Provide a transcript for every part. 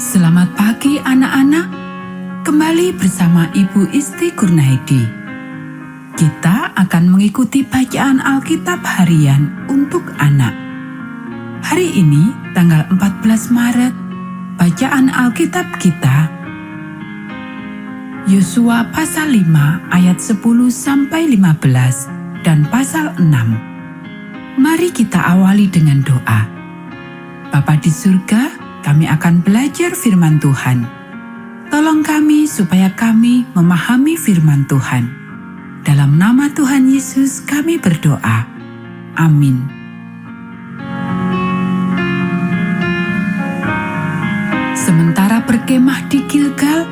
Selamat pagi anak-anak, kembali bersama Ibu Isti Kurnaidi. Kita akan mengikuti bacaan Alkitab harian untuk anak. Hari ini, tanggal 14 Maret, bacaan Alkitab kita Yosua pasal 5 ayat 10-15 dan pasal 6. Mari kita awali dengan doa. Bapa di surga, kami akan belajar firman Tuhan. Tolong kami supaya kami memahami firman Tuhan. Dalam nama Tuhan Yesus kami berdoa. Amin. Sementara berkemah di Gilgal,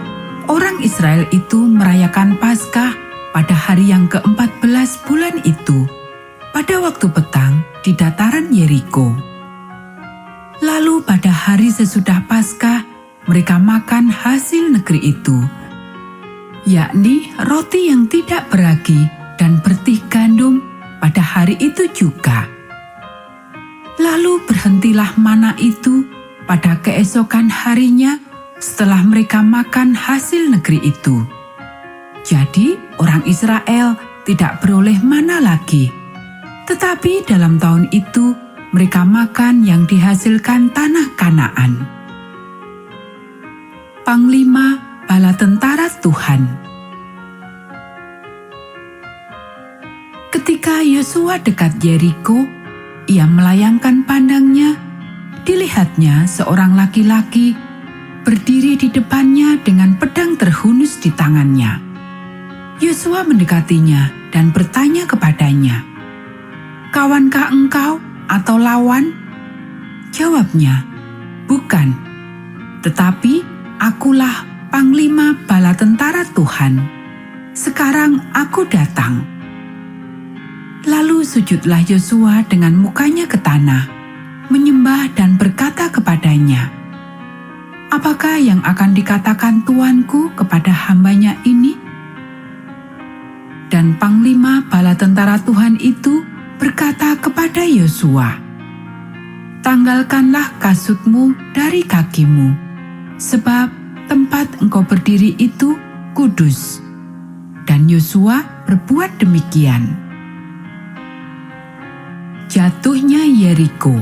orang Israel itu merayakan Paskah pada hari yang ke-14 bulan itu, pada waktu petang di dataran Yeriko. Lalu pada hari sesudah Paskah, mereka makan hasil negeri itu, yakni roti yang tidak beragi dan bertih gandum pada hari itu juga. Lalu berhentilah mana itu pada keesokan harinya setelah mereka makan hasil negeri itu. Jadi orang Israel tidak beroleh mana lagi, tetapi dalam tahun itu mereka makan yang dihasilkan tanah Kanaan. Panglima Bala Tentara Tuhan. Ketika Yosua dekat Yeriko, ia melayangkan pandangnya. Dilihatnya seorang laki-laki berdiri di depannya dengan pedang terhunus di tangannya. Yosua mendekatinya dan bertanya kepadanya, "Kawankah engkau atau lawan?" Jawabnya, "Bukan, tetapi akulah Panglima Bala Tentara Tuhan. Sekarang aku datang." Lalu sujudlah Yosua dengan mukanya ke tanah, menyembah dan berkata kepadanya, "Apakah yang akan dikatakan tuanku kepada hambanya ini?" Dan Panglima Bala Tentara Tuhan itu berkata kepada Yosua, "Tanggalkanlah kasutmu dari kakimu, sebab tempat engkau berdiri itu kudus." Dan Yosua berbuat demikian. Jatuhnya Yeriko.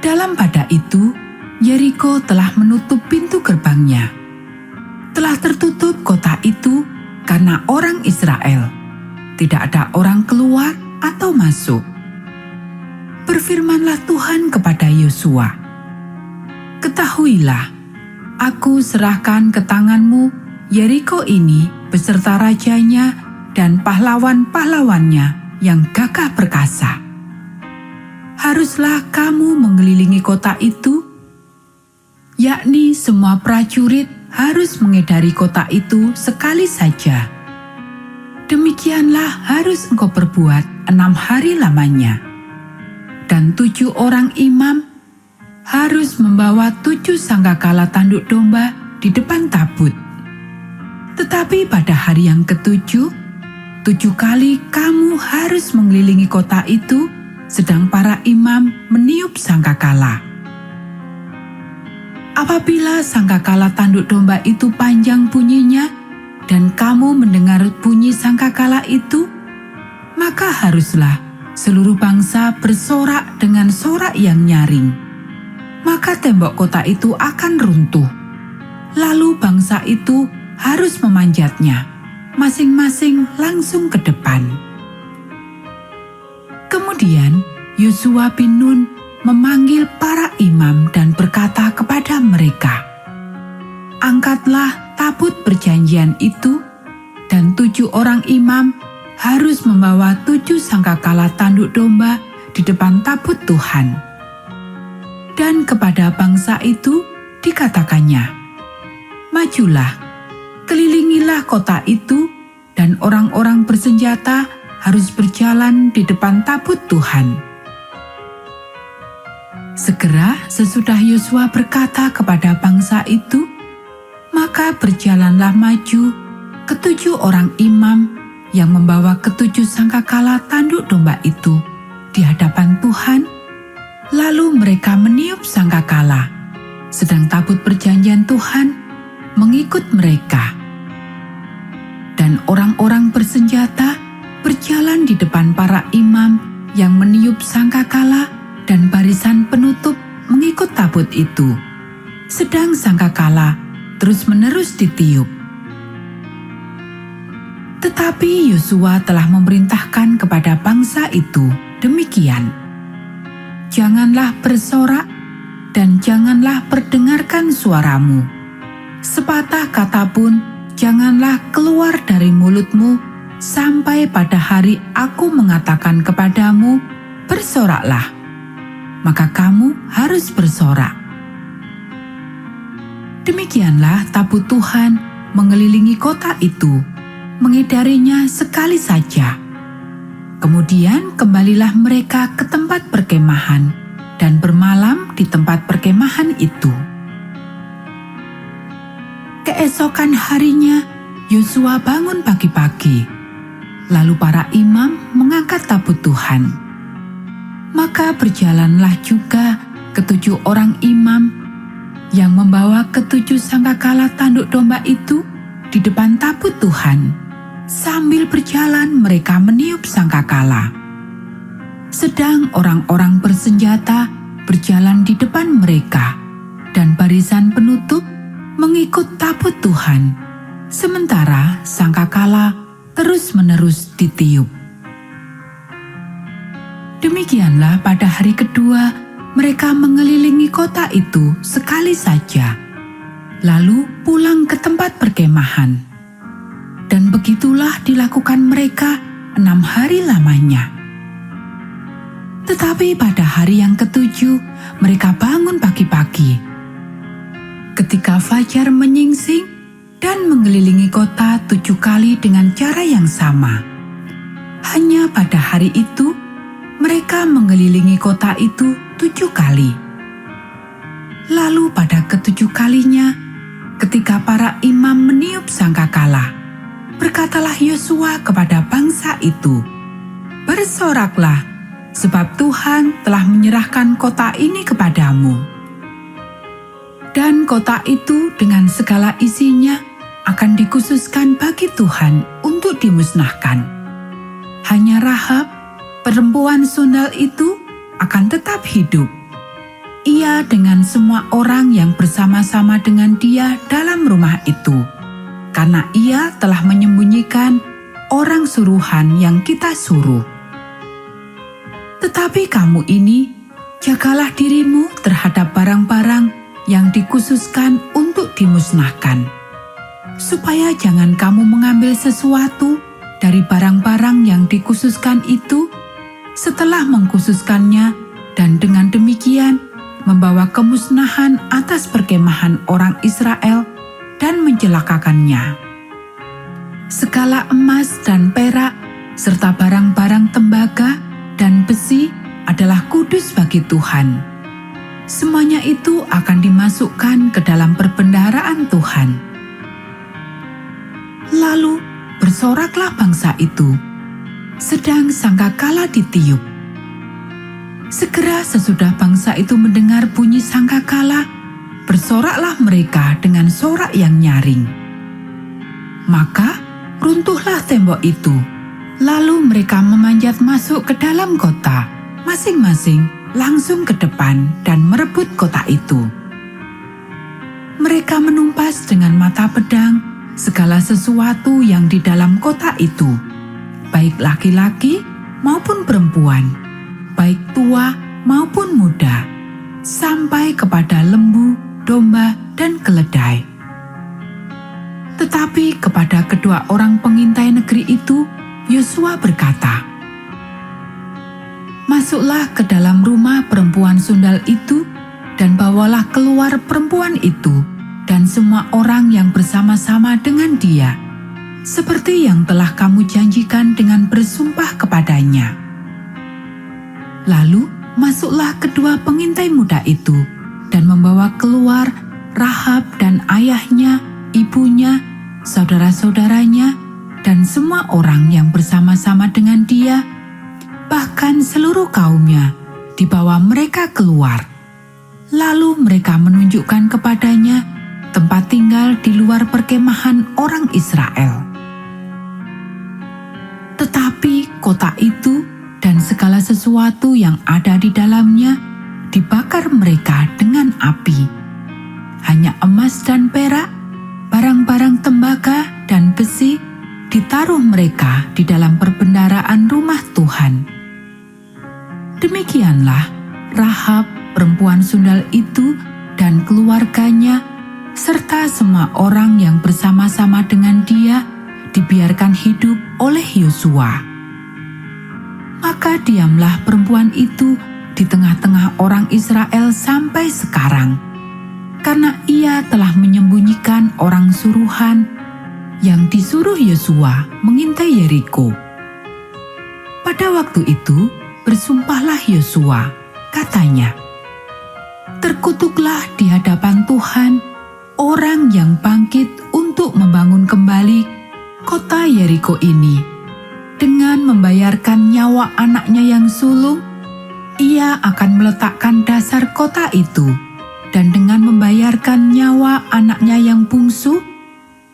Dalam pada itu, Yeriko telah menutup pintu gerbangnya. Telah tertutup kota itu karena orang Israel. Tidak ada orang keluar atau masuk. Berfirmanlah Tuhan kepada Yosua, "Ketahuilah, aku serahkan ke tanganmu Yeriko ini beserta rajanya dan pahlawan-pahlawannya yang gagah perkasa. Haruslah kamu mengelilingi kota itu, yakni semua prajurit harus mengedari kota itu sekali saja. Demikianlah harus engkau perbuat 6 hari lamanya. Dan 7 orang imam harus membawa 7 sangkakala tanduk domba di depan tabut. Tetapi pada hari yang ke-7, 7 kali kamu harus mengelilingi kota itu, sedang para imam meniup sangkakala. Apabila sangkakala tanduk domba itu panjang bunyinya, dan kamu mendengar bunyi sangkakala itu, maka haruslah seluruh bangsa bersorak dengan sorak yang nyaring. Maka tembok kota itu akan runtuh. Lalu bangsa itu harus memanjatnya, masing-masing langsung ke depan." Kemudian Yosua bin Nun memanggil para imam dan berkata kepada mereka, "Angkatlah tabut perjanjian itu, dan 7 orang imam harus membawa 7 sangkakala tanduk domba di depan tabut Tuhan." Dan kepada bangsa itu dikatakannya, "Majulah, kelilingilah kota itu, dan orang-orang bersenjata harus berjalan di depan tabut Tuhan." Segera sesudah Yosua berkata kepada bangsa itu, maka berjalanlah maju ke-7 orang imam yang membawa ke-7 sangkakala tanduk domba itu di hadapan Tuhan, Lalu mereka meniup sangkakala, sedang tabut perjanjian Tuhan mengikut mereka. Dan orang-orang bersenjata berjalan di depan para imam yang meniup sangkakala dan barisan penutup mengikut tabut itu, sedang sangkakala terus-menerus ditiup. Tetapi Yosua telah memerintahkan kepada bangsa itu demikian, "Janganlah bersorak dan janganlah perdengarkan suaramu. Sepatah kata pun janganlah keluar dari mulutmu sampai pada hari aku mengatakan kepadamu, bersoraklah, maka kamu harus bersorak." Demikianlah tabut Tuhan mengelilingi kota itu, mengedarinya sekali saja. Kemudian kembalilah mereka ke tempat perkemahan dan bermalam di tempat perkemahan itu. Keesokan harinya, Yosua bangun pagi-pagi. Lalu para imam mengangkat tabut Tuhan. Maka berjalanlah juga ketujuh orang imam yang membawa ketujuh sangkakala tanduk domba itu di depan tabut Tuhan. Sambil berjalan mereka meniup sangkakala. Sedang orang-orang bersenjata berjalan di depan mereka, dan barisan penutup mengikut tabut Tuhan, sementara sangkakala terus-menerus ditiup. Demikianlah pada hari kedua mereka mengelilingi kota itu sekali saja, lalu pulang ke tempat perkemahan. Dan begitulah dilakukan mereka 6 hari lamanya. Tetapi pada hari yang ketujuh mereka bangun pagi-pagi. Ketika fajar menyingsing dan mengelilingi kota 7 kali dengan cara yang sama. Hanya pada hari itu mereka mengelilingi kota itu 7 kali. Lalu pada ke-7 kalinya, ketika para imam meniup sangkakala, berkatalah Yosua kepada bangsa itu, "Bersoraklah, sebab Tuhan telah menyerahkan kota ini kepadamu." Dan kota itu dengan segala isinya akan dikhususkan bagi Tuhan untuk dimusnahkan. Hanya Rahab, perempuan sundal itu, akan tetap hidup. Ia dengan semua orang yang bersama-sama dengan dia dalam rumah itu, karena ia telah menyembunyikan orang suruhan yang kita suruh. Tetapi kamu ini, jagalah dirimu terhadap barang-barang yang dikhususkan untuk dimusnahkan, supaya jangan kamu mengambil sesuatu dari barang-barang yang dikhususkan itu setelah mengkhususkannya, dan dengan demikian membawa kemusnahan atas perkemahan orang Israel dan mencelakakannya. Segala emas dan perak, serta barang-barang tembaga dan besi adalah kudus bagi Tuhan. Semuanya itu akan dimasukkan ke dalam perbendaharaan Tuhan. Lalu bersoraklah bangsa itu, sedang sangkakala ditiup. Segera sesudah bangsa itu mendengar bunyi sangkakala, bersoraklah mereka dengan sorak yang nyaring. Maka runtuhlah tembok itu, lalu mereka memanjat masuk ke dalam kota, masing-masing langsung ke depan dan merebut kota itu. Mereka menumpas dengan mata pedang segala sesuatu yang di dalam kota itu, baik laki-laki maupun perempuan, baik tua maupun muda, sampai kepada lembu, domba, dan keledai. Tetapi kepada kedua orang pengintai negeri itu, Yosua berkata, "Masuklah ke dalam rumah perempuan sundal itu, dan bawalah keluar perempuan itu dan semua orang yang bersama-sama dengan dia, seperti yang telah kamu janjikan dengan bersumpah kepadanya." Lalu masuklah kedua pengintai muda itu dan membawa keluar Rahab dan ayahnya, ibunya, saudara-saudaranya, dan semua orang yang bersama-sama dengan dia, bahkan seluruh kaumnya, dibawa mereka keluar. Lalu mereka menunjukkan kepadanya tempat tinggal di luar perkemahan orang Israel. Tetapi kota itu dan segala sesuatu yang ada di dalamnya dibakar mereka dengan api. Hanya emas dan perak, barang-barang tembaga dan besi ditaruh mereka di dalam perbendaharaan rumah Tuhan. Demikianlah Rahab, perempuan sundal itu dan keluarganya, serta semua orang yang bersama-sama dengan dia, dibiarkan hidup oleh Yosua. Maka diamlah perempuan itu di tengah-tengah orang Israel sampai sekarang, karena ia telah menyembunyikan orang suruhan yang disuruh Yosua mengintai Yeriko. Pada waktu itu bersumpahlah Yosua, katanya, "Terkutuklah di hadapan Tuhan orang yang bangkit untuk membangun kembali kota Yeriko ini. Dengan membayarkan nyawa anaknya yang sulung, ia akan meletakkan dasar kota itu, dan dengan membayarkan nyawa anaknya yang bungsu,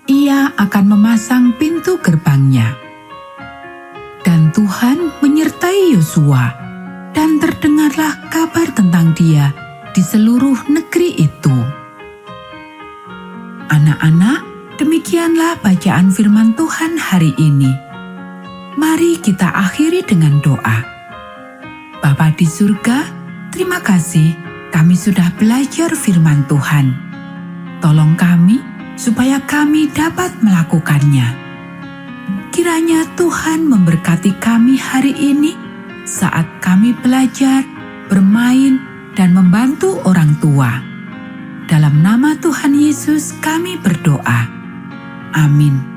ia akan memasang pintu gerbangnya." Dan Tuhan menyertai Yosua, dan terdengarlah kabar tentang dia di seluruh negeri itu. Anak-anak, demikianlah bacaan firman Tuhan hari ini. Mari kita akhiri dengan doa. Bapa di surga, terima kasih kami sudah belajar firman Tuhan. Tolong kami supaya kami dapat melakukannya. Kiranya Tuhan memberkati kami hari ini saat kami belajar, bermain, dan membantu orang tua. Dalam nama Tuhan Yesus kami berdoa. Amin.